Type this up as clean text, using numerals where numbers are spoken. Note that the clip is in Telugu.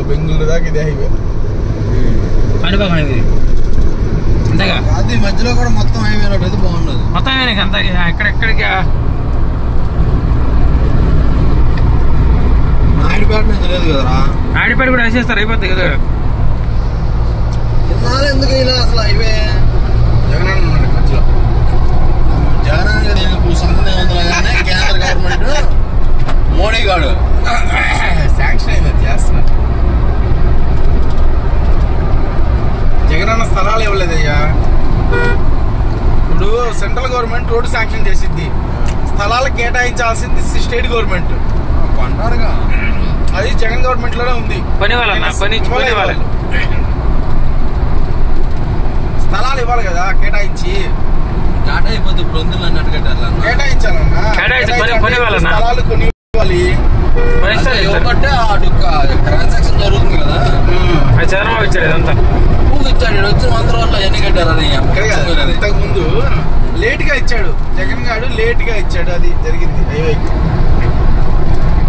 బెంగళూరు దాకా ఇదే హైవే. కాణిపాకం హైవే అంతేగా. అది మధ్యలో కూడా మొత్తం హైవే రోడ్ అయితే బాగుండదు. మొత్తం హైవే అంత ఎక్కడెక్కడికి. నాయుడుపేట నుంచి లేదు కదరా. నాయుడుపేట కూడా వేసేస్తారు, అయిపోతుంది కదా. ఎందుకు ఇలా అసలు హైవే జగన్ ఉన్నాడు మధ్యలో. జగన్ కానీ కేంద్ర గవర్నమెంట్ మోడీ గారు శాంక్షన్ అయింది, అది చేస్తున్నారు. జగన్ అన్న స్థలాలు ఇవ్వలేదయ్యా. ఇప్పుడు సెంట్రల్ గవర్నమెంట్ రోడ్డు శాంక్షన్ చేసింది, స్థలాలు కేటాయించాల్సింది స్టేట్ గవర్నమెంట్ అంటారుగా. అది జగన్ గవర్నమెంట్ లోనే ఉంది. స్థలాలు ఇవ్వాలి కదా, కేటాయించి డాటా అయిపోతుంది. ఇప్పుడు ఉంది అన్నట్టు కేటాయించాలన్నా, స్థలాలు కొని ఇవ్వాలి. ఇవ్వబట్టే ట్రాన్సాక్షన్ జరుగుతుంది కదా. చంద్రబాబు ఇచ్చాడు ఇదంతా, ఇచ్చాడు. వచ్చిన 100 రోజుల్లో ఎన్ని కట్టారు? అది ఇంతకు ముందు లేట్ గా ఇచ్చాడు జగన్ గారు, లేట్ గా ఇచ్చాడు. అది జరిగింది హైవేకి.